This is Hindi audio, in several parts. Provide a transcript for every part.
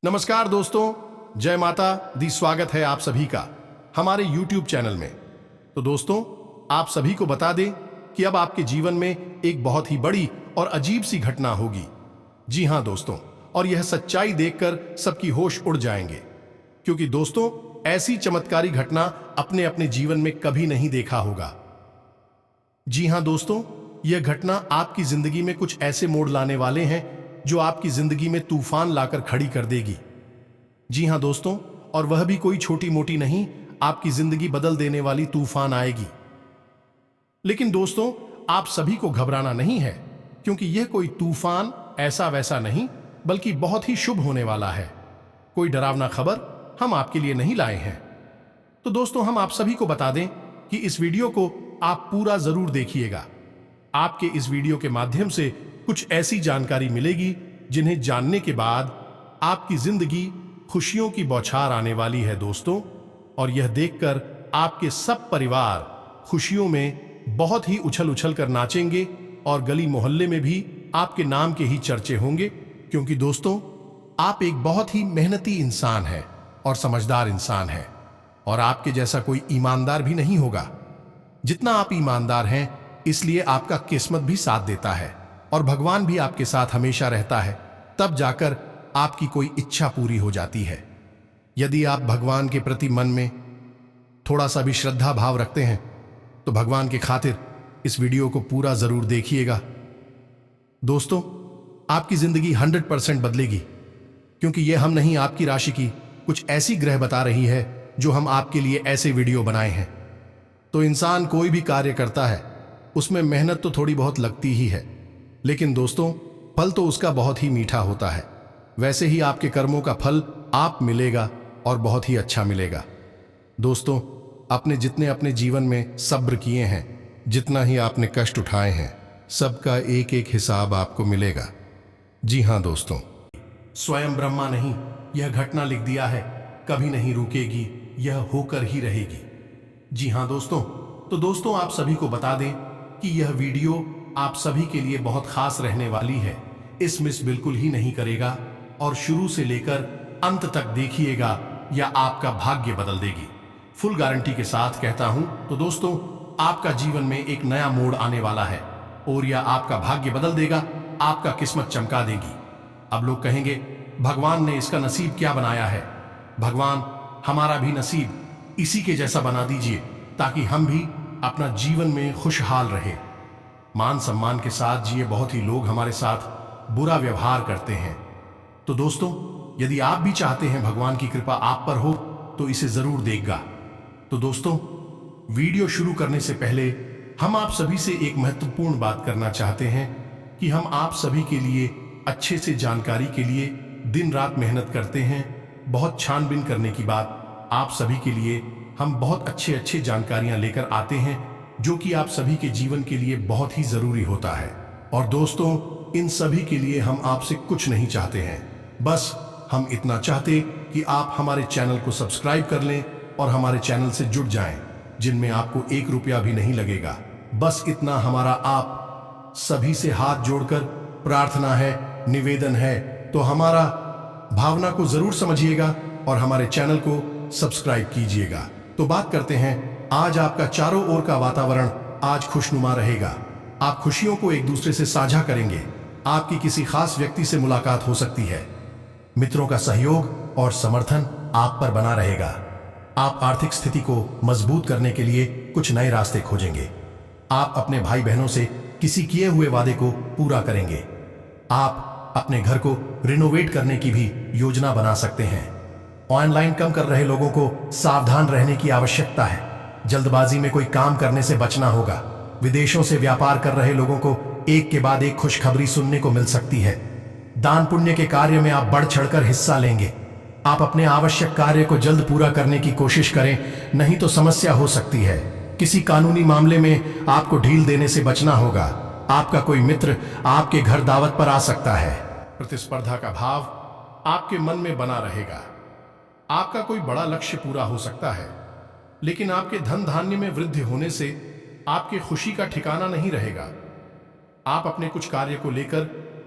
नमस्कार दोस्तों, जय माता दी। स्वागत है आप सभी का हमारे YouTube चैनल में। तो दोस्तों, आप सभी को बता दें कि अब आपके जीवन में एक बहुत ही बड़ी और अजीब सी घटना होगी। जी हां दोस्तों, और यह सच्चाई देखकर सबकी होश उड़ जाएंगे, क्योंकि दोस्तों ऐसी चमत्कारी घटना अपने अपने जीवन में कभी नहीं देखा होगा। जी हां दोस्तों, यह घटना आपकी जिंदगी में कुछ ऐसे मोड़ लाने वाले हैं जो आपकी जिंदगी में तूफान लाकर खड़ी कर देगी। जी हां दोस्तों, और वह भी कोई छोटी मोटी नहीं, आपकी जिंदगी बदल देने वाली तूफान आएगी। लेकिन दोस्तों, आप सभी को घबराना नहीं है, क्योंकि यह कोई तूफान ऐसा वैसा नहीं, बल्कि बहुत ही शुभ होने वाला है। कोई डरावना खबर हम आपके लिए नहीं लाए हैं। तो दोस्तों, हम आप सभी को बता दें कि इस वीडियो को आप पूरा जरूर देखिएगा। आपके इस वीडियो के माध्यम से कुछ ऐसी जानकारी मिलेगी जिन्हें जानने के बाद आपकी जिंदगी खुशियों की बौछार आने वाली है दोस्तों। और यह देखकर आपके सब परिवार खुशियों में बहुत ही उछल उछल कर नाचेंगे और गली मोहल्ले में भी आपके नाम के ही चर्चे होंगे, क्योंकि दोस्तों आप एक बहुत ही मेहनती इंसान हैं और समझदार इंसान हैं, और आपके जैसा कोई ईमानदार भी नहीं होगा। जितना आप ईमानदार हैं, इसलिए आपका किस्मत भी साथ देता है और भगवान भी आपके साथ हमेशा रहता है। तब जाकर आपकी कोई इच्छा पूरी हो जाती है। यदि आप भगवान के प्रति मन में थोड़ा सा भी श्रद्धा भाव रखते हैं, तो भगवान के खातिर इस वीडियो को पूरा जरूर देखिएगा। दोस्तों, आपकी जिंदगी 100% बदलेगी, क्योंकि यह हम नहीं, आपकी राशि की कुछ ऐसी ग्रह बता रही है जो हम आपके लिए ऐसे वीडियो बनाए हैं। तो इंसान कोई भी कार्य करता है, उसमें मेहनत तो थोड़ी बहुत लगती ही है, लेकिन दोस्तों फल तो उसका बहुत ही मीठा होता है। वैसे ही आपके कर्मों का फल आप मिलेगा और बहुत ही अच्छा मिलेगा। दोस्तों, आपने जितने अपने जीवन में सब्र किए हैं, जितना ही आपने कष्ट उठाए हैं, सबका एक एक हिसाब आपको मिलेगा। जी हां दोस्तों, स्वयं ब्रह्मा नहीं, यह घटना लिख दिया है, कभी नहीं रुकेगी, यह होकर ही रहेगी। जी हां दोस्तों, तो दोस्तों आप सभी को बता दें कि यह वीडियो आप सभी के लिए बहुत खास रहने वाली है। इस मिस बिल्कुल ही नहीं करेगा और शुरू से लेकर अंत तक देखिएगा, या आपका भाग्य बदल देगी। फुल गारंटी के साथ कहता हूं। तो दोस्तों, आपका जीवन में एक नया मोड़ आने वाला है और यह आपका भाग्य बदल देगा, आपका किस्मत चमका देगी। अब लोग कहेंगे, भगवान ने इसका नसीब क्या बनाया है? भगवान, हमारा भी नसीब इसी के जैसा बना दीजिए, ताकि हम भी अपना जीवन में खुशहाल रहे, मान सम्मान के साथ जिए। बहुत ही लोग हमारे साथ बुरा व्यवहार करते हैं। तो दोस्तों, यदि आप भी चाहते हैं भगवान की कृपा आप पर हो, तो इसे जरूर देखगा। तो दोस्तों, वीडियो शुरू करने से पहले हम आप सभी से एक महत्वपूर्ण बात करना चाहते हैं कि हम आप सभी के लिए अच्छे से जानकारी के लिए दिन रात मेहनत करते हैं। बहुत छानबीन करने की बात, आप सभी के लिए हम बहुत अच्छे जानकारियां लेकर आते हैं, जो कि आप सभी के जीवन के लिए बहुत ही जरूरी होता है। और दोस्तों, इन सभी के लिए हम आपसे कुछ नहीं चाहते हैं, बस हम इतना चाहते कि आप हमारे चैनल को सब्सक्राइब कर लें और हमारे चैनल से जुड़ जाएं, जिनमें आपको 1 रुपया भी नहीं लगेगा। बस इतना हमारा आप सभी से हाथ जोड़कर प्रार्थना है, निवेदन है। तो हमारा भावना को जरूर समझिएगा और हमारे चैनल को सब्सक्राइब कीजिएगा। तो बात करते हैं, आज आपका चारों ओर का वातावरण आज खुशनुमा रहेगा। आप खुशियों को एक दूसरे से साझा करेंगे। आपकी किसी खास व्यक्ति से मुलाकात हो सकती है। मित्रों का सहयोग और समर्थन आप पर बना रहेगा। आप आर्थिक स्थिति को मजबूत करने के लिए कुछ नए रास्ते खोजेंगे। आप अपने भाई बहनों से किसी किए हुए वादे को पूरा करेंगे। आप अपने घर को रिनोवेट करने की भी योजना बना सकते हैं। ऑनलाइन काम कर रहे लोगों को सावधान रहने की आवश्यकता है। जल्दबाजी में कोई काम करने से बचना होगा। विदेशों से व्यापार कर रहे लोगों को एक के बाद एक खुशखबरी सुनने को मिल सकती है। दान पुण्य के कार्य में आप बढ़ चढ़कर हिस्सा लेंगे। आप अपने आवश्यक कार्य को जल्द पूरा करने की कोशिश करें, नहीं तो समस्या हो सकती है। किसी कानूनी मामले में आपको ढील देने से बचना होगा। आपका कोई मित्र आपके घर दावत पर आ सकता है। प्रतिस्पर्धा का भाव आपके मन में बना रहेगा। आपका कोई बड़ा लक्ष्य पूरा हो सकता है, लेकिन आपके धन धान्य में वृद्धि होने से आपके खुशी का ठिकाना नहीं रहेगा। आप अपने कुछ कार्य को लेकर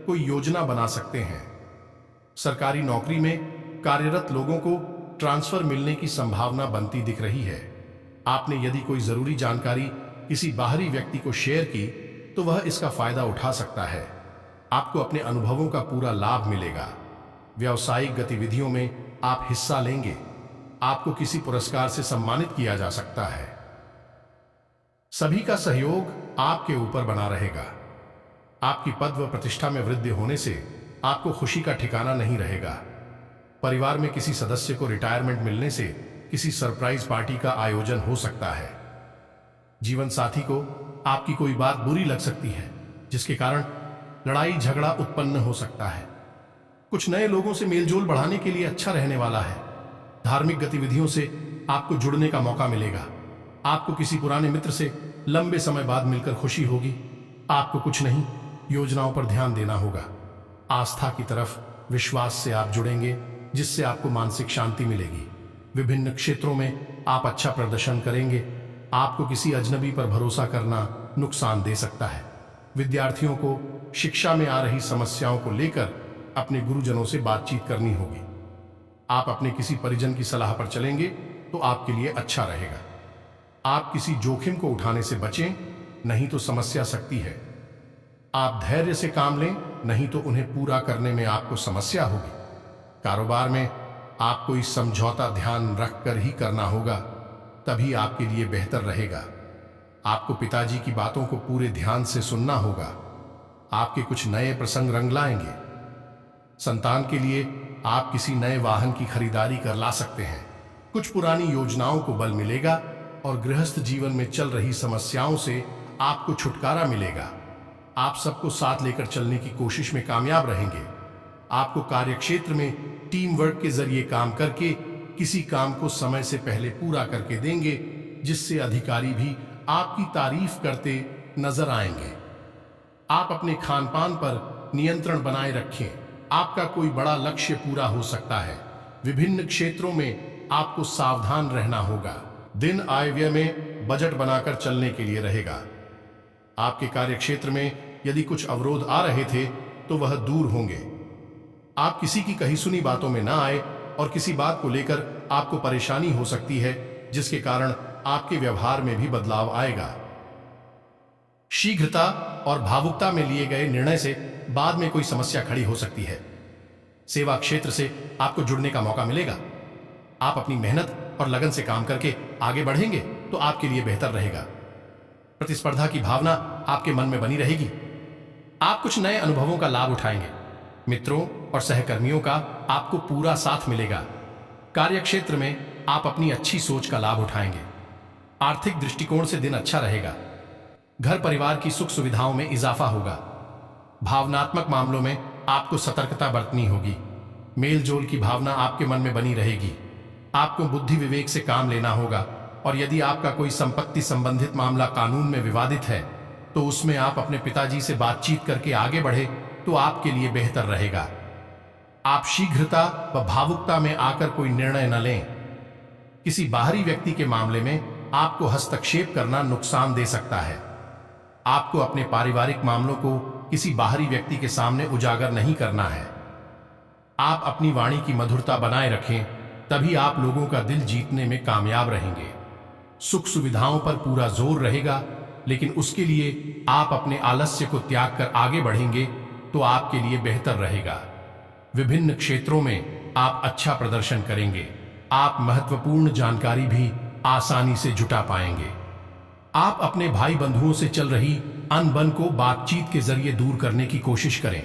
कोई योजना बना सकते हैं। सरकारी नौकरी में कार्यरत लोगों को ट्रांसफर मिलने की संभावना बनती दिख रही है। आपने यदि कोई जरूरी जानकारी किसी बाहरी व्यक्ति को शेयर की तो वह इसका फायदा उठा सकता है। आपको अपने अनुभवों का पूरा लाभ मिलेगा। व्यावसायिक गतिविधियों में आप हिस्सा लेंगे। आपको किसी पुरस्कार से सम्मानित किया जा सकता है। सभी का सहयोग आपके ऊपर बना रहेगा। आपकी पद व प्रतिष्ठा में वृद्धि होने से आपको खुशी का ठिकाना नहीं रहेगा। परिवार में किसी सदस्य को रिटायरमेंट मिलने से किसी सरप्राइज पार्टी का आयोजन हो सकता है। जीवन साथी को आपकी कोई बात बुरी लग सकती है, जिसके कारण लड़ाई झगड़ा उत्पन्न हो सकता है। कुछ नए लोगों से मेलजोल बढ़ाने के लिए अच्छा रहने वाला है। धार्मिक गतिविधियों से आपको जुड़ने का मौका मिलेगा। आपको किसी पुराने मित्र से लंबे समय बाद मिलकर खुशी होगी। आपको कुछ नहीं, योजनाओं पर ध्यान देना होगा। आस्था की तरफ विश्वास से आप जुड़ेंगे, जिससे आपको मानसिक शांति मिलेगी। विभिन्न क्षेत्रों में आप अच्छा प्रदर्शन करेंगे। आपको किसी अजनबी पर भरोसा करना नुकसान दे सकता है। विद्यार्थियों को शिक्षा में आ रही समस्याओं को लेकर अपने गुरुजनों से बातचीत करनी होगी। आप अपने किसी परिजन की सलाह पर चलेंगे तो आपके लिए अच्छा रहेगा। आप किसी जोखिम को उठाने से बचें, नहीं तो समस्या सकती है। आप धैर्य से काम लें, नहीं तो उन्हें पूरा करने में आपको समस्या होगी। कारोबार में आपको इस समझौता ध्यान रखकर ही करना होगा, तभी आपके लिए बेहतर रहेगा। आपको पिताजी की बातों को पूरे ध्यान से सुनना होगा। आपके कुछ नए प्रसंग रंग लाएंगे। संतान के लिए आप किसी नए वाहन की खरीदारी कर ला सकते हैं। कुछ पुरानी योजनाओं को बल मिलेगा और गृहस्थ जीवन में चल रही समस्याओं से आपको छुटकारा मिलेगा। आप सबको साथ लेकर चलने की कोशिश में कामयाब रहेंगे। आपको कार्यक्षेत्र में टीम वर्क के जरिए काम करके किसी काम को समय से पहले पूरा करके देंगे, जिससे अधिकारी भी आपकी तारीफ करते नजर आएंगे। आप अपने खान पान पर नियंत्रण बनाए रखें। आपका कोई बड़ा लक्ष्य पूरा हो सकता है। विभिन्न क्षेत्रों में आपको सावधान रहना होगा। दिन आय व्यय में बजट बनाकर चलने के लिए रहेगा। आपके कार्यक्षेत्र में यदि कुछ अवरोध आ रहे थे तो वह दूर होंगे। आप किसी की कही सुनी बातों में ना आए और किसी बात को लेकर आपको परेशानी हो सकती है, जिसके कारण आपके व्यवहार में भी बदलाव आएगा। शीघ्रता और भावुकता में लिए गए निर्णय से बाद में कोई समस्या खड़ी हो सकती है। सेवा क्षेत्र से आपको जुड़ने का मौका मिलेगा। आप अपनी मेहनत और लगन से काम करके आगे बढ़ेंगे तो आपके लिए बेहतर रहेगा। प्रतिस्पर्धा की भावना आपके मन में बनी रहेगी। आप कुछ नए अनुभवों का लाभ उठाएंगे। मित्रों और सहकर्मियों का आपको पूरा साथ मिलेगा। कार्यक्षेत्र में आप अपनी अच्छी सोच का लाभ उठाएंगे। आर्थिक दृष्टिकोण से दिन अच्छा रहेगा। घर परिवार की सुख सुविधाओं में इजाफा होगा। भावनात्मक मामलों में आपको सतर्कता बरतनी होगी। मेल जोल की भावना आपके मन में बनी रहेगी। आपको बुद्धि विवेक से काम लेना होगा और यदि आपका कोई संपत्ति संबंधित मामला कानून में विवादित है तो उसमें आप अपने पिताजी से बातचीत करके आगे बढ़े तो आपके लिए बेहतर रहेगा। आप शीघ्रता व भावुकता में आकर कोई निर्णय न लें। किसी बाहरी व्यक्ति के मामले में आपको हस्तक्षेप करना नुकसान दे सकता है। आपको अपने पारिवारिक मामलों को किसी बाहरी व्यक्ति के सामने उजागर नहीं करना है। आप अपनी वाणी की मधुरता बनाए रखें, तभी आप लोगों का दिल जीतने में कामयाब रहेंगे। सुख सुविधाओं पर पूरा जोर रहेगा, लेकिन उसके लिए आप अपने आलस्य को त्याग कर आगे बढ़ेंगे तो आपके लिए बेहतर रहेगा। विभिन्न क्षेत्रों में आप अच्छा प्रदर्शन करेंगे। आप महत्वपूर्ण जानकारी भी आसानी से जुटा पाएंगे। आप अपने भाई बंधुओं से चल रही अनबन को बातचीत के जरिए दूर करने की कोशिश करें।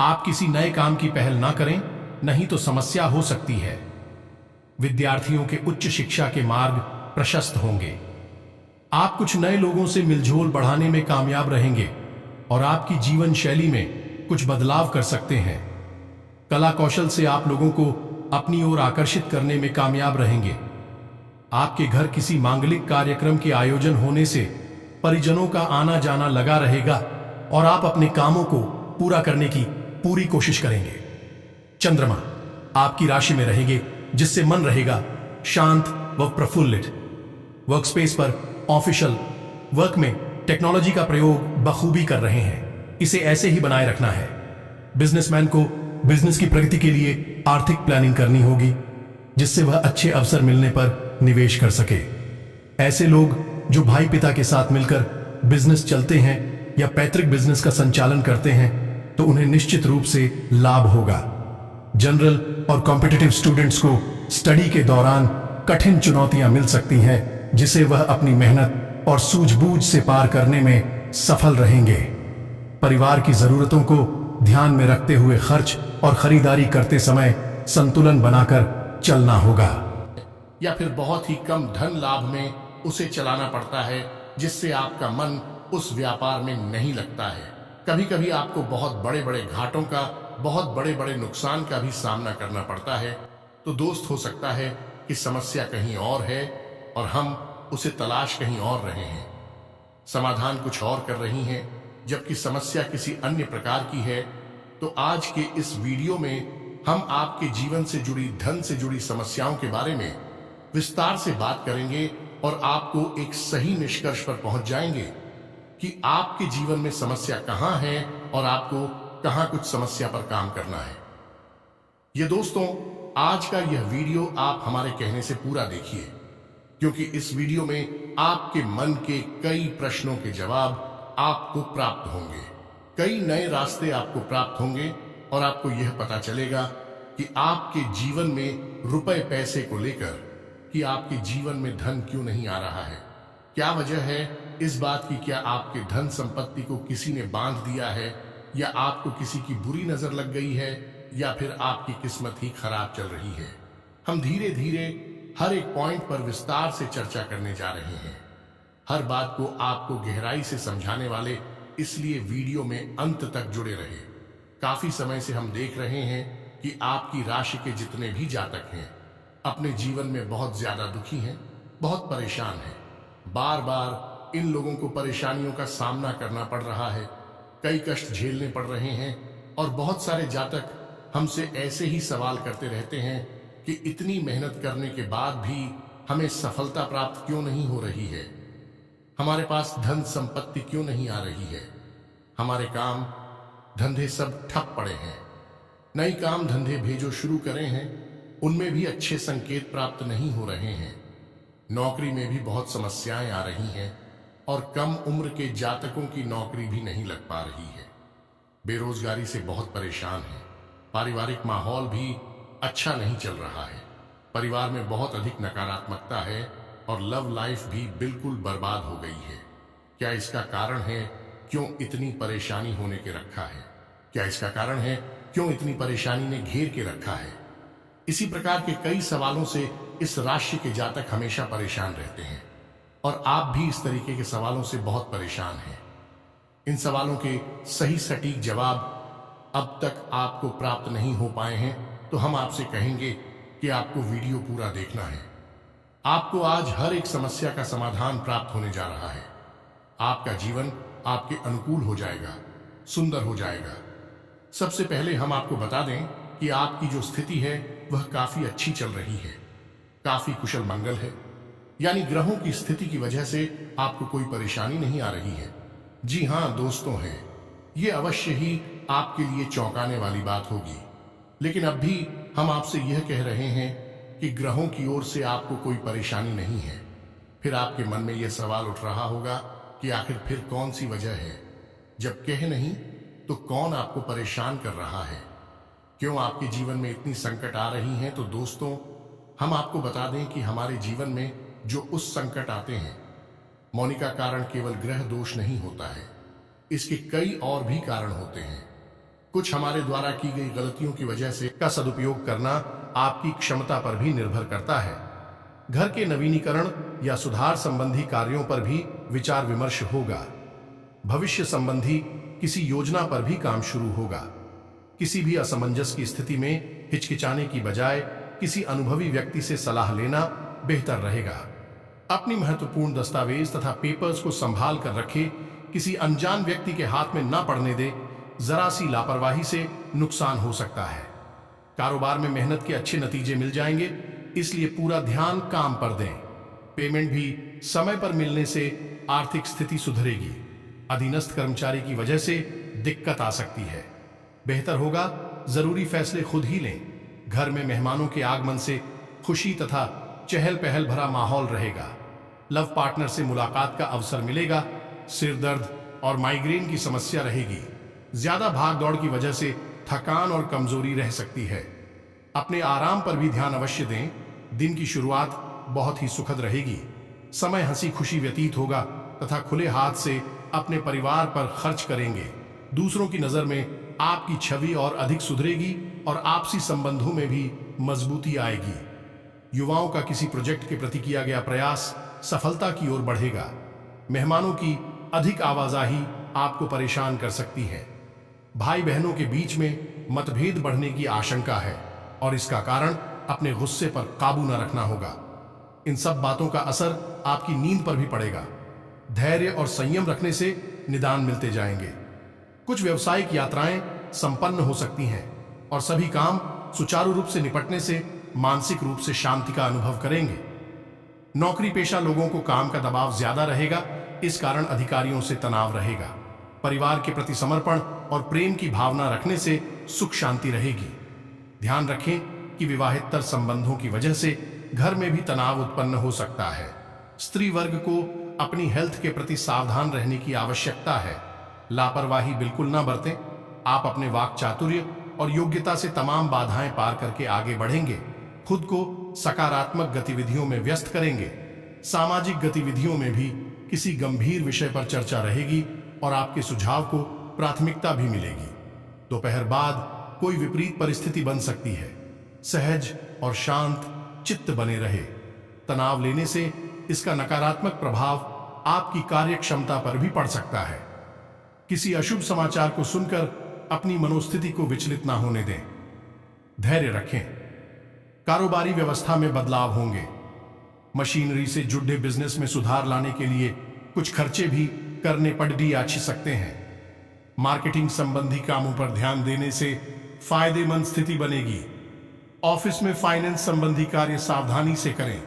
आप किसी नए काम की पहल ना करें, नहीं तो समस्या हो सकती है। विद्यार्थियों के उच्च शिक्षा के मार्ग प्रशस्त होंगे। आप कुछ नए लोगों से मिलजोल बढ़ाने में कामयाब रहेंगे और आपकी जीवन शैली में कुछ बदलाव कर सकते हैं। कला कौशल से आप लोगों को अपनी ओर आकर्षित करने में कामयाब रहेंगे। आपके घर किसी मांगलिक कार्यक्रम के आयोजन होने से परिजनों का आना जाना लगा रहेगा और आप अपने कामों को पूरा करने की पूरी कोशिश करेंगे। चंद्रमा आपकी राशि में रहेंगे, जिससे मन रहेगा शांत व प्रफुल्लित। वर्कस्पेस पर ऑफिशियल वर्क में टेक्नोलॉजी का प्रयोग बखूबी कर रहे हैं। इसे ऐसे ही बनाए रखना है। बिजनेसमैन को बिजनेस की प्रगति के लिए आर्थिक प्लानिंग करनी होगी जिससे वह अच्छे अवसर मिलने पर निवेश कर सके। ऐसे लोग जो भाई पिता के साथ मिलकर बिजनेस चलते हैं या पैतृक बिजनेस का संचालन करते हैं तो उन्हें निश्चित रूप से लाभ होगा। जनरल और कॉम्पिटिटिव स्टूडेंट्स को स्टडी के दौरान कठिन चुनौतियां मिल सकती हैं जिसे वह अपनी मेहनत और सूझबूझ से पार करने में सफल रहेंगे। परिवार की जरूरतों को ध्यान में रखते हुए खर्च और खरीदारी करते समय संतुलन बनाकर चलना होगा। या फिर बहुत ही कम धन लाभ में उसे चलाना पड़ता है जिससे आपका मन उस व्यापार में नहीं लगता है। कभी कभी आपको बहुत बड़े बड़े घाटों का, बहुत बड़े बड़े नुकसान का भी सामना करना पड़ता है। तो दोस्त, हो सकता है कि समस्या कहीं और है और हम उसे तलाश कहीं और रहे हैं। समाधान कुछ और कर रही हैं जबकि समस्या किसी अन्य प्रकार की है। तो आज के इस वीडियो में हम आपके जीवन से जुड़ी, धन से जुड़ी समस्याओं के बारे में विस्तार से बात करेंगे और आपको एक सही निष्कर्ष पर पहुंच जाएंगे कि आपके जीवन में समस्या कहां है और आपको कहां कुछ समस्या पर काम करना है। ये दोस्तों, आज का यह वीडियो आप हमारे कहने से पूरा देखिए क्योंकि इस वीडियो में आपके मन के कई प्रश्नों के जवाब आपको प्राप्त होंगे। कई नए रास्ते आपको प्राप्त होंगे और आपको यह पता चलेगा कि आपके जीवन में रुपए पैसे को लेकर कि आपके जीवन में धन क्यों नहीं आ रहा है। क्या वजह है इस बात की? क्या आपके धन संपत्ति को किसी ने बांध दिया है या आपको किसी की बुरी नजर लग गई है या फिर आपकी किस्मत ही खराब चल रही है? हम धीरे धीरे हर एक पॉइंट पर विस्तार से चर्चा करने जा रहे हैं। हर बात को आपको गहराई से समझाने वाले, इसलिए वीडियो में अंत तक जुड़े रहे। काफी समय से हम देख रहे हैं कि आपकी राशि के जितने भी जातक हैं अपने जीवन में बहुत ज्यादा दुखी हैं, बहुत परेशान हैं। बार बार इन लोगों को परेशानियों का सामना करना पड़ रहा है, कई कष्ट झेलने पड़ रहे हैं और बहुत सारे जातक हमसे ऐसे ही सवाल करते रहते हैं कि इतनी मेहनत करने के बाद भी हमें सफलता प्राप्त क्यों नहीं हो रही है, हमारे पास धन संपत्ति क्यों नहीं आ रही है, हमारे काम धंधे सब ठप पड़े हैं। नई काम धंधे भेजो शुरू करे हैं, उनमें भी अच्छे संकेत प्राप्त नहीं हो रहे हैं। नौकरी में भी बहुत समस्याएं आ रही हैं और कम उम्र के जातकों की नौकरी भी नहीं लग पा रही है। बेरोजगारी से बहुत परेशान है। पारिवारिक माहौल भी अच्छा नहीं चल रहा है। परिवार में बहुत अधिक नकारात्मकता है और लव लाइफ भी बिल्कुल बर्बाद हो गई है। क्या इसका कारण है क्यों इतनी परेशानी होने के रखा है? क्या इसका कारण है क्यों इतनी परेशानी ने घेर के रखा है? इसी प्रकार के कई सवालों से इस राशि के जातक हमेशा परेशान रहते हैं और आप भी इस तरीके के सवालों से बहुत परेशान हैं। इन सवालों के सही सटीक जवाब अब तक आपको प्राप्त नहीं हो पाए हैं तो हम आपसे कहेंगे कि आपको वीडियो पूरा देखना है। आपको आज हर एक समस्या का समाधान प्राप्त होने जा रहा है। आपका जीवन आपके अनुकूल हो जाएगा, सुंदर हो जाएगा। सबसे पहले हम आपको बता दें कि आपकी जो स्थिति है वह काफी अच्छी चल रही है, काफी कुशल मंगल है, यानी ग्रहों की स्थिति की वजह से आपको कोई परेशानी नहीं आ रही है। जी हां दोस्तों, है ये अवश्य ही आपके लिए चौंकाने वाली बात होगी, लेकिन अब भी हम आपसे यह कह रहे हैं कि ग्रहों की ओर से आपको कोई परेशानी नहीं है। फिर आपके मन में यह सवाल उठ रहा होगा कि आखिर फिर कौन सी वजह है? जब कह नहीं तो कौन आपको परेशान कर रहा है? क्यों आपके जीवन में इतनी संकट आ रही हैं? तो दोस्तों, हम आपको बता दें कि हमारे जीवन में जो उस संकट आते हैं, मौनिका, कारण केवल ग्रह दोष नहीं होता है, इसके कई और भी कारण होते हैं। कुछ हमारे द्वारा की गई गलतियों की वजह से का सदुपयोग करना आपकी क्षमता पर भी निर्भर करता है। घर के नवीनीकरण या सुधार संबंधी कार्यों पर भी विचार विमर्श होगा। भविष्य संबंधी किसी योजना पर भी काम शुरू होगा। किसी भी असमंजस की स्थिति में हिचकिचाने की बजाय किसी अनुभवी व्यक्ति से सलाह लेना बेहतर रहेगा। अपनी महत्वपूर्ण दस्तावेज तथा पेपर्स को संभाल कर रखे, किसी अनजान व्यक्ति के हाथ में न पड़ने दे। जरा सी लापरवाही से नुकसान हो सकता है। कारोबार में मेहनत के अच्छे नतीजे मिल जाएंगे, इसलिए पूरा ध्यान काम पर दें। पेमेंट भी समय पर मिलने से आर्थिक स्थिति सुधरेगी। अधीनस्थ कर्मचारी की वजह से दिक्कत आ सकती है। बेहतर होगा जरूरी फैसले खुद ही लें। घर में मेहमानों के आगमन से खुशी तथा चहल पहल भरा माहौल रहेगा। लव पार्टनर से मुलाकात का अवसर मिलेगा। सिर दर्द और माइग्रेन की समस्या रहेगी। ज्यादा भाग दौड़ की वजह से थकान और कमजोरी रह सकती है। अपने आराम पर भी ध्यान अवश्य दें। दिन की शुरुआत बहुत ही सुखद रहेगी। समय हंसी खुशी व्यतीत होगा तथा खुले हाथ से अपने परिवार पर खर्च करेंगे। दूसरों की नजर में आपकी छवि और अधिक सुधरेगी और आपसी संबंधों में भी मजबूती आएगी। युवाओं का किसी प्रोजेक्ट के प्रति किया गया प्रयास सफलता की ओर बढ़ेगा। मेहमानों की अधिक आवाजाही आपको परेशान कर सकती है। भाई बहनों के बीच में मतभेद बढ़ने की आशंका है और इसका कारण अपने गुस्से पर काबू न रखना होगा। इन सब बातों का असर आपकी नींद पर भी पड़ेगा। धैर्य और संयम रखने से निदान मिलते जाएंगे। कुछ व्यावसायिक यात्राएं संपन्न हो सकती हैं और सभी काम सुचारू रूप से निपटने से मानसिक रूप से शांति का अनुभव करेंगे। नौकरी पेशा लोगों को काम का दबाव ज्यादा रहेगा, इस कारण अधिकारियों से तनाव रहेगा। परिवार के प्रति समर्पण और प्रेम की भावना रखने से सुख शांति रहेगी। ध्यान रखें कि विवाहेतर संबंधों की वजह से घर में भी तनाव उत्पन्न हो सकता है। स्त्री वर्ग को अपनी हेल्थ के प्रति सावधान रहने की आवश्यकता है। लापरवाही बिल्कुल ना बरतें। आप अपने वाक चातुर्य और योग्यता से तमाम बाधाएं पार करके आगे बढ़ेंगे। खुद को सकारात्मक गतिविधियों में व्यस्त करेंगे। सामाजिक गतिविधियों में भी किसी गंभीर विषय पर चर्चा रहेगी और आपके सुझाव को प्राथमिकता भी मिलेगी। दोपहर बाद कोई विपरीत परिस्थिति बन सकती है। सहज और शांत चित्त बने रहे। तनाव लेने से इसका नकारात्मक प्रभाव आपकी कार्य क्षमता पर भी पड़ सकता है। किसी अशुभ समाचार को सुनकर अपनी मनोस्थिति को विचलित ना होने दें। धैर्य रखें। कारोबारी व्यवस्था में बदलाव होंगे। मशीनरी से जुड़े बिजनेस में सुधार लाने के लिए कुछ खर्चे भी करने पड़ सकते हैं। मार्केटिंग संबंधी कामों पर ध्यान देने से फायदेमंद स्थिति बनेगी। ऑफिस में फाइनेंस संबंधी कार्य सावधानी से करें।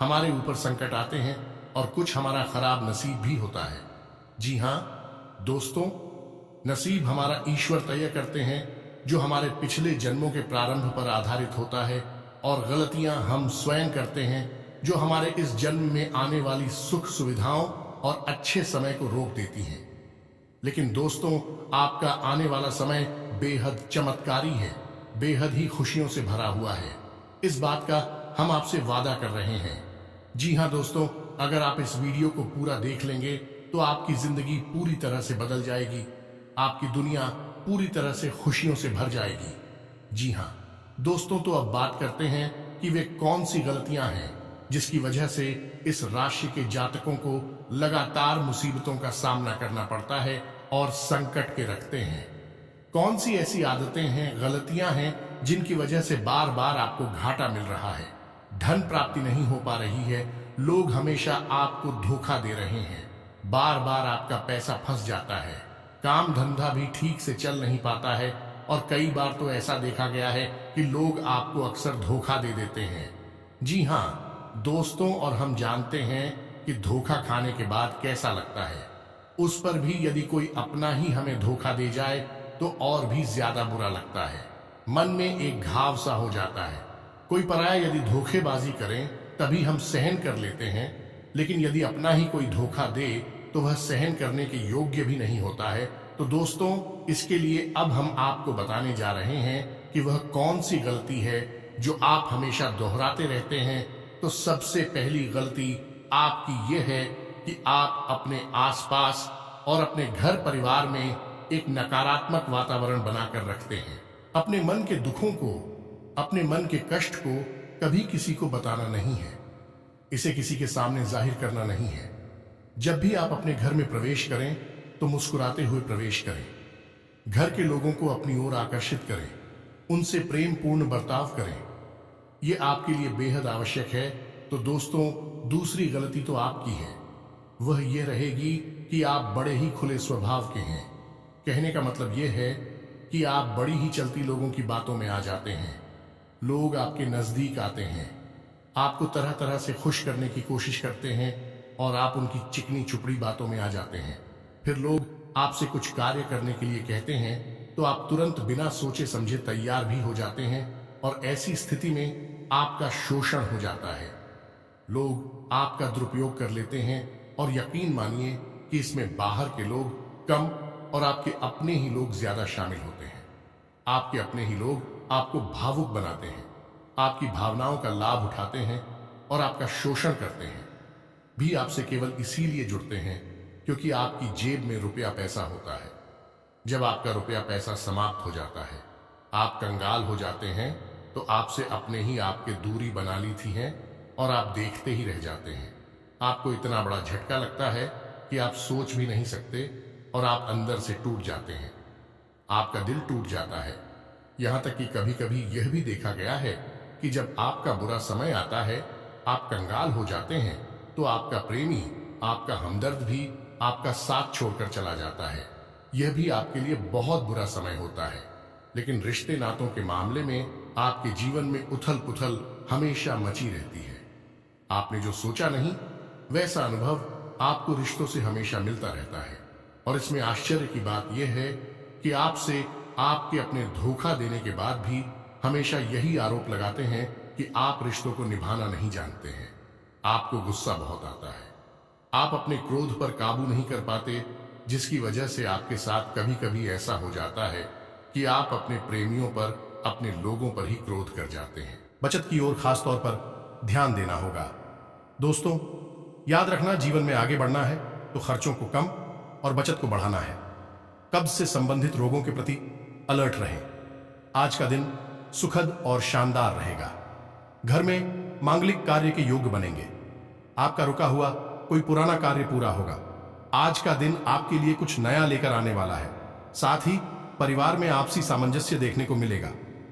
हमारे ऊपर संकट आते हैं और कुछ हमारा खराब नसीब भी होता है। जी हाँ दोस्तों, नसीब हमारा ईश्वर तय करते हैं, जो हमारे पिछले जन्मों के प्रारंभ पर आधारित होता है, और गलतियां हम स्वयं करते हैं, जो हमारे इस जन्म में आने वाली सुख सुविधाओं और अच्छे समय को रोक देती हैं। लेकिन दोस्तों, आपका आने वाला समय बेहद चमत्कारी है, बेहद ही खुशियों से भरा हुआ है। इस बात का हम आपसे वादा कर रहे हैं। जी हाँ दोस्तों, अगर आप इस वीडियो को पूरा देख लेंगे तो आपकी जिंदगी पूरी तरह से बदल जाएगी। आपकी दुनिया पूरी तरह से खुशियों से भर जाएगी। जी हाँ दोस्तों, तो अब बात करते हैं कि वे कौन सी गलतियां हैं जिसकी वजह से इस राशि के जातकों को लगातार मुसीबतों का सामना करना पड़ता है और संकट के रखते हैं। कौन सी ऐसी आदतें हैं, गलतियां हैं जिनकी वजह से बार बार आपको घाटा मिल रहा है, धन प्राप्ति नहीं हो पा रही है, लोग हमेशा आपको धोखा दे रहे हैं, बार बार आपका पैसा फंस जाता है, काम धंधा भी ठीक से चल नहीं पाता है और कई बार तो ऐसा देखा गया है कि लोग आपको अक्सर धोखा दे देते हैं। जी हाँ दोस्तों, और हम जानते हैं कि धोखा खाने के बाद कैसा लगता है। उस पर भी यदि कोई अपना ही हमें धोखा दे जाए तो और भी ज्यादा बुरा लगता है। मन में एक घाव सा हो जाता है। कोई पराया यदि धोखेबाजी करें तभी हम सहन कर लेते हैं, लेकिन यदि अपना ही कोई धोखा दे तो वह सहन करने के योग्य भी नहीं होता है। तो दोस्तों, इसके लिए अब हम आपको बताने जा रहे हैं कि वह कौन सी गलती है जो आप हमेशा दोहराते रहते हैं। तो सबसे पहली गलती आपकी यह है कि आप अपने आसपास और अपने घर परिवार में एक नकारात्मक वातावरण बनाकर रखते हैं। अपने मन के दुखों को, अपने मन के कष्ट को कभी किसी को बताना नहीं है, इसे किसी के सामने जाहिर करना नहीं है। जब भी आप अपने घर में प्रवेश करें तो मुस्कुराते हुए प्रवेश करें। घर के लोगों को अपनी ओर आकर्षित करें, उनसे प्रेम पूर्ण बर्ताव करें। यह आपके लिए बेहद आवश्यक है। तो दोस्तों, दूसरी गलती तो आपकी है, वह यह रहेगी कि आप बड़े ही खुले स्वभाव के हैं। कहने का मतलब यह है कि आप बड़ी ही चलती लोगों की बातों में आ जाते हैं। लोग आपके नजदीक आते हैं, आपको तरह तरह से खुश करने की कोशिश करते हैं और आप उनकी चिकनी चुपड़ी बातों में आ जाते हैं। फिर लोग आपसे कुछ कार्य करने के लिए कहते हैं तो आप तुरंत बिना सोचे समझे तैयार भी हो जाते हैं और ऐसी स्थिति में आपका शोषण हो जाता है। लोग आपका दुरुपयोग कर लेते हैं और यकीन मानिए कि इसमें बाहर के लोग कम और आपके अपने ही लोग ज्यादा शामिल होते हैं। आपके अपने ही लोग आपको भावुक बनाते हैं, आपकी भावनाओं का लाभ उठाते हैं और आपका शोषण करते हैं। भी आपसे केवल इसीलिए जुड़ते हैं क्योंकि आपकी जेब में रुपया पैसा होता है। जब आपका रुपया पैसा समाप्त हो जाता है, आप कंगाल हो जाते हैं, तो आपसे अपने ही आपके दूरी बना ली थी हैं और आप देखते ही रह जाते हैं। आपको इतना बड़ा झटका लगता है कि आप सोच भी नहीं सकते और आप अंदर से टूट जाते हैं। आपका दिल टूट जाता है। यहां तक कि कभी कभी यह भी देखा गया है कि जब आपका बुरा समय आता है, आप कंगाल हो जाते हैं, तो आपका प्रेमी, आपका हमदर्द भी आपका साथ छोड़कर चला जाता है। यह भी आपके लिए बहुत बुरा समय होता है। लेकिन रिश्ते नातों के मामले में आपके जीवन में उथल पुथल हमेशा मची रहती है। आपने जो सोचा नहीं, वैसा अनुभव आपको रिश्तों से हमेशा मिलता रहता है। और इसमें आश्चर्य की बात यह है कि आपसे आपके अपने धोखा देने के बाद भी हमेशा यही आरोप लगाते हैं कि आप रिश्तों को निभाना नहीं जानते हैं। आपको गुस्सा बहुत आता है। आप अपने क्रोध पर काबू नहीं कर पाते, जिसकी वजह से आपके साथ कभी कभी ऐसा हो जाता है कि आप अपने प्रेमियों पर, अपने लोगों पर ही क्रोध कर जाते हैं। बचत की ओर खास तौर पर ध्यान देना होगा। दोस्तों, याद रखना, जीवन में आगे बढ़ना है तो खर्चों को कम और बचत को बढ़ाना है। कब्ज से संबंधित रोगों के प्रति अलर्ट रहें। आज का दिन सुखद और शानदार रहेगा। घर में मांगलिक कार्य के योग्य बनेंगे। आपका रुका हुआ कोई पुराना कार्य पूरा होगा। आज का दिन आपके लिए कुछ नया लेकर आने वाला है। साथ ही परिवार में आपसी सामंजस्य देखने को मिलेगा।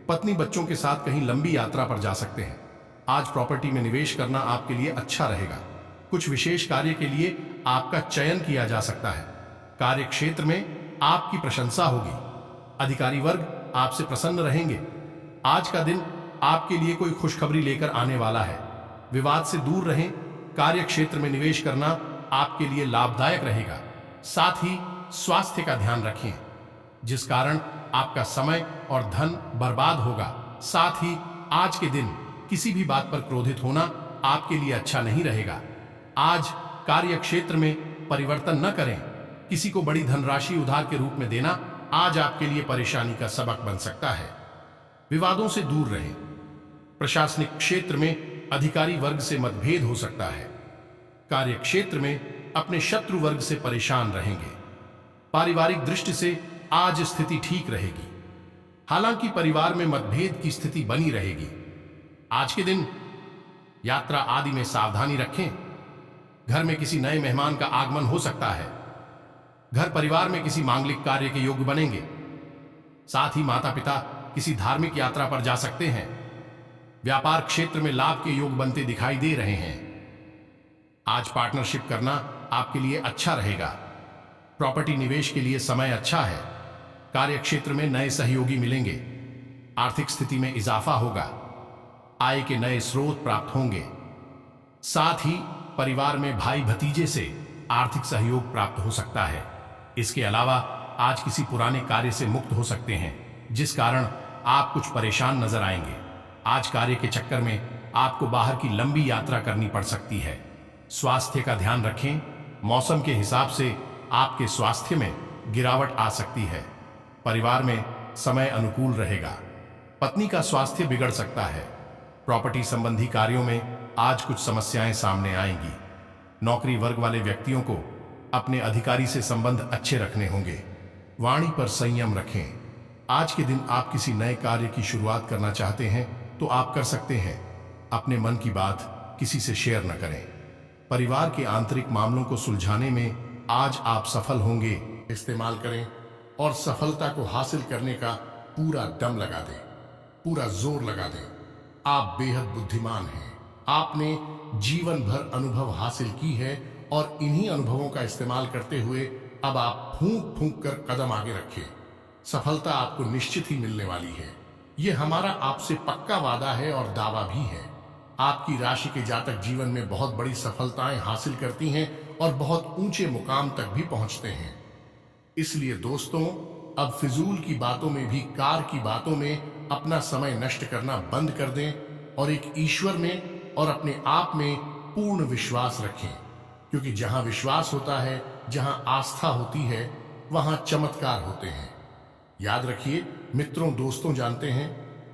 पत्नी बच्चों के साथ कहीं लंबी यात्रा पर जा सकते हैं। आज प्रॉपर्टी में निवेश करना आपके लिए अच्छा रहेगा। कुछ विशेष कार्य के लिए आपका चयन किया जा सकता है। कार्य क्षेत्र में आपकी प्रशंसा होगी। अधिकारी वर्ग आपसे प्रसन्न रहेंगे। आज का दिन आपके लिए कोई खुशखबरी लेकर आने वाला है। विवाद से दूर रहें। कार्य क्षेत्र में निवेश करना आपके लिए लाभदायक रहेगा। साथ ही स्वास्थ्य का ध्यान रखें, जिस कारण आपका समय और धन बर्बाद होगा। साथ ही आज के दिन किसी भी बात पर क्रोधित होना आपके लिए अच्छा नहीं रहेगा। आज कार्य क्षेत्र में परिवर्तन न करें। किसी को बड़ी धनराशि उधार के रूप में देना आज आपके लिए परेशानी का सबक बन सकता है। विवादों से दूर रहें। प्रशासनिक क्षेत्र में अधिकारी वर्ग से मतभेद हो सकता है। कार्य क्षेत्र में अपने शत्रु वर्ग से परेशान रहेंगे। पारिवारिक दृष्टि से आज स्थिति ठीक रहेगी। हालांकि परिवार में मतभेद की स्थिति बनी रहेगी। आज के दिन यात्रा आदि में सावधानी रखें। घर में किसी नए मेहमान का आगमन हो सकता है। घर परिवार में किसी मांगलिक कार्य के योग्य बनेंगे। साथ ही माता पिता किसी धार्मिक यात्रा पर जा सकते हैं। व्यापार क्षेत्र में लाभ के योग बनते दिखाई दे रहे हैं। आज पार्टनरशिप करना आपके लिए अच्छा रहेगा। प्रॉपर्टी निवेश के लिए समय अच्छा है। कार्य क्षेत्र में नए सहयोगी मिलेंगे। आर्थिक स्थिति में इजाफा होगा। आय के नए स्रोत प्राप्त होंगे। साथ ही परिवार में भाई भतीजे से आर्थिक सहयोग प्राप्त हो सकता है। इसके अलावा आज किसी पुराने कार्य से मुक्त हो सकते हैं, जिस कारण आप कुछ परेशान नजर आएंगे। आज कार्य के चक्कर में आपको बाहर की लंबी यात्रा करनी पड़ सकती है। स्वास्थ्य का ध्यान रखें। मौसम के हिसाब से आपके स्वास्थ्य में गिरावट आ सकती है। परिवार में समय अनुकूल रहेगा। पत्नी का स्वास्थ्य बिगड़ सकता है। प्रॉपर्टी संबंधी कार्यों में आज कुछ समस्याएं सामने आएंगी। नौकरी वर्ग वाले व्यक्तियों को अपने अधिकारी से संबंध अच्छे रखने होंगे। वाणी पर संयम रखें। आज के दिन आप किसी नए कार्य की शुरुआत करना चाहते हैं तो आप कर सकते हैं। अपने मन की बात किसी से शेयर न करें। परिवार के आंतरिक मामलों को सुलझाने में आज आप सफल होंगे। इस्तेमाल करें और सफलता को हासिल करने का पूरा दम लगा दें, पूरा जोर लगा दें। आप बेहद बुद्धिमान हैं। आपने जीवन भर अनुभव हासिल की है और इन्हीं अनुभवों का इस्तेमाल करते हुए अब आप फूंक फूंक कर कदम आगे रखें। सफलता आपको निश्चित ही मिलने वाली है। यह हमारा आपसे पक्का वादा है और दावा भी है। आपकी राशि के जातक जीवन में बहुत बड़ी सफलताएं हासिल करती हैं और बहुत ऊंचे मुकाम तक भी पहुंचते हैं। इसलिए दोस्तों, अब फिजूल की बातों में भी कार की बातों में अपना समय नष्ट करना बंद कर दें और एक ईश्वर में और अपने आप में पूर्ण विश्वास रखें, क्योंकि जहां विश्वास होता है, जहां आस्था होती है, वहां चमत्कार होते हैं। याद रखिए मित्रों, दोस्तों, जानते हैं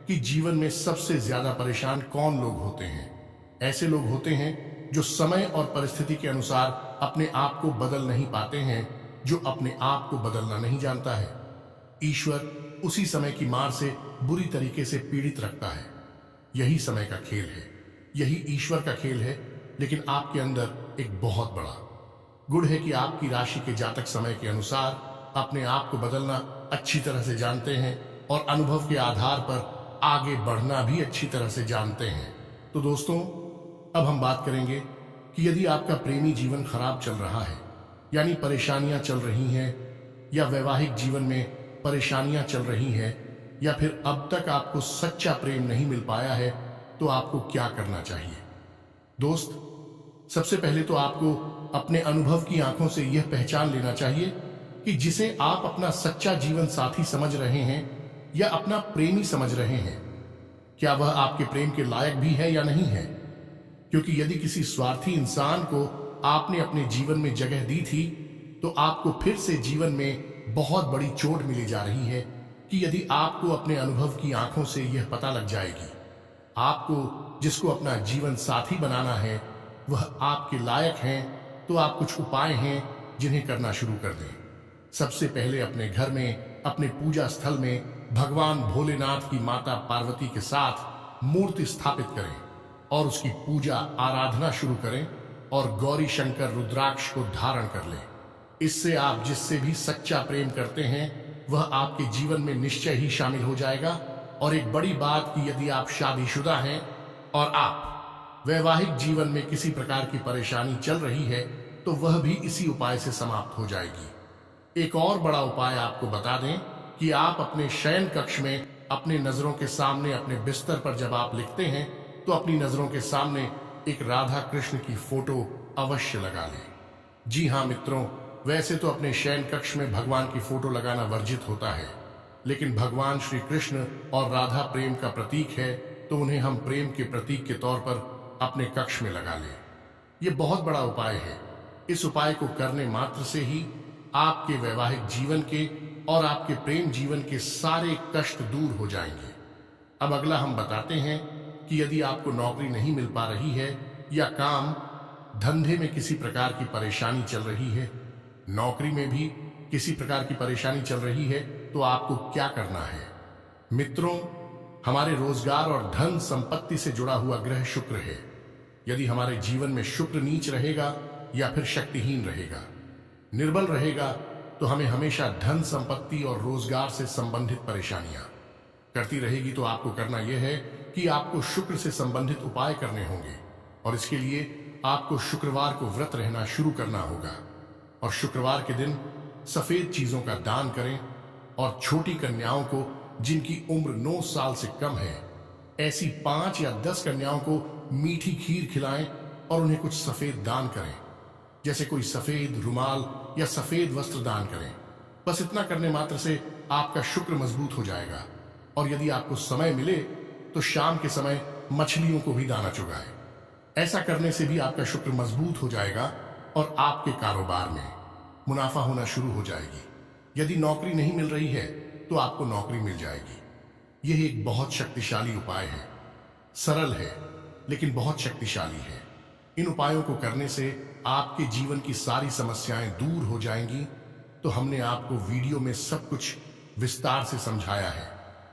कि जीवन में सबसे ज्यादा परेशान कौन लोग होते हैं? ऐसे लोग होते हैं जो समय और परिस्थिति के अनुसार अपने आप को बदल नहीं पाते हैं, जो अपने आप को बदलना नहीं जानता है। ईश्वर उसी समय की मार से बुरी तरीके से पीड़ित रखता है। यही समय का खेल है, यही ईश्वर का खेल है। लेकिन आपके अंदर एक बहुत बड़ा गुण है कि आपकी राशि के जातक समय के अनुसार अपने आप को बदलना अच्छी तरह से जानते हैं और अनुभव के आधार पर आगे बढ़ना भी अच्छी तरह से जानते हैं। तो दोस्तों, अब हम बात करेंगे कि यदि आपका प्रेमी जीवन खराब चल रहा है, यानी परेशानियां चल रही हैं, या वैवाहिक जीवन में परेशानियां चल रही हैं, या फिर अब तक आपको सच्चा प्रेम नहीं मिल पाया है, तो आपको क्या करना चाहिए? दोस्त, सबसे पहले तो आपको अपने अनुभव की आंखों से यह पहचान लेना चाहिए कि जिसे आप अपना सच्चा जीवन साथी समझ रहे हैं या अपना प्रेमी समझ रहे हैं, क्या वह आपके प्रेम के लायक भी है या नहीं है। क्योंकि यदि किसी स्वार्थी इंसान को आपने अपने जीवन में जगह दी थी, तो आपको फिर से जीवन में बहुत बड़ी चोट मिली जा रही है कि यदि आपको अपने अनुभव की आंखों से यह पता लग जाएगी, आपको जिसको अपना जीवन साथी बनाना है वह आपके लायक हैं, तो आप कुछ उपाय हैं जिन्हें करना शुरू कर दें। सबसे पहले अपने घर में, अपने पूजा स्थल में भगवान भोलेनाथ की माता पार्वती के साथ मूर्ति स्थापित करें और उसकी पूजा आराधना शुरू करें और गौरी शंकर रुद्राक्ष को धारण कर लें। इससे आप जिससे भी सच्चा प्रेम करते हैं वह आपके जीवन में निश्चय ही शामिल हो जाएगा। और एक बड़ी बात कि यदि आप शादीशुदा हैं और आप वैवाहिक जीवन में किसी प्रकार की परेशानी चल रही है, तो वह भी इसी उपाय से समाप्त हो जाएगी। एक और बड़ा उपाय आपको बता दें कि आप अपने शयन कक्ष में अपने नजरों के सामने, अपने बिस्तर पर जब आप लिखते हैं, तो अपनी नजरों के सामने एक राधा कृष्ण की फोटो अवश्य लगा लें। जी हाँ मित्रों, वैसे तो अपने शयन कक्ष में भगवान की फोटो लगाना वर्जित होता है, लेकिन भगवान श्री कृष्ण और राधा प्रेम का प्रतीक है, तो उन्हें हम प्रेम के प्रतीक के तौर पर अपने कक्ष में लगा लें। ये बहुत बड़ा उपाय है। इस उपाय को करने मात्र से ही आपके वैवाहिक जीवन के और आपके प्रेम जीवन के सारे कष्ट दूर हो जाएंगे। अब अगला हम बताते हैं कि यदि आपको नौकरी नहीं मिल पा रही है या काम धंधे में किसी प्रकार की परेशानी चल रही है, नौकरी में भी किसी प्रकार की परेशानी चल रही है, तो आपको क्या करना है? मित्रों, हमारे रोजगार और धन संपत्ति से जुड़ा हुआ ग्रह शुक्र है। यदि हमारे जीवन में शुक्र नीच रहेगा या फिर शक्तिहीन रहेगा, निर्बल रहेगा, तो हमें हमेशा धन संपत्ति और रोजगार से संबंधित परेशानियां करती रहेगी। तो आपको करना यह है कि आपको शुक्र से संबंधित उपाय करने होंगे, और इसके लिए आपको शुक्रवार को व्रत रहना शुरू करना होगा। और शुक्रवार के दिन सफेद चीजों का दान करें और छोटी कन्याओं को जिनकी उम्र 9 साल से कम है, ऐसी 5 या 10 कन्याओं को मीठी खीर खिलाएं और उन्हें कुछ सफेद दान करें, जैसे कोई सफेद रुमाल या सफेद वस्त्र दान करें। बस इतना करने मात्र से आपका शुक्र मजबूत हो जाएगा। और यदि आपको समय मिले तो शाम के समय मछलियों को भी दाना चुगाएं। ऐसा करने से भी आपका शुक्र मजबूत हो जाएगा और आपके कारोबार में मुनाफा होना शुरू हो जाएगी। यदि नौकरी नहीं मिल रही है तो आपको नौकरी मिल जाएगी। यह एक बहुत शक्तिशाली उपाय है, सरल है लेकिन बहुत शक्तिशाली है। इन उपायों को करने से आपके जीवन की सारी समस्याएं दूर हो जाएंगी। तो हमने आपको वीडियो में सब कुछ विस्तार से समझाया है।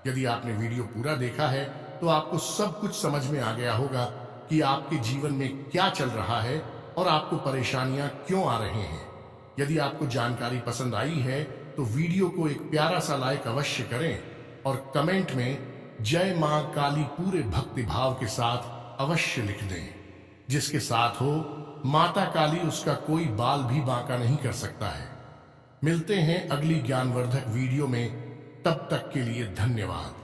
यदि आपने वीडियो पूरा देखा है तो आपको सब कुछ समझ में आ गया होगा कि आपके जीवन में क्या चल रहा है और आपको परेशानियां क्यों आ रही हैं। यदि आपको जानकारी पसंद आई है तो वीडियो को एक प्यारा सा लाइक अवश्य करें और कमेंट में जय मां काली पूरे भक्ति भाव के साथ अवश्य लिख दें। जिसके साथ हो माता काली, उसका कोई बाल भी बांका नहीं कर सकता है। मिलते हैं अगली ज्ञानवर्धक वीडियो में, तब तक के लिए धन्यवाद।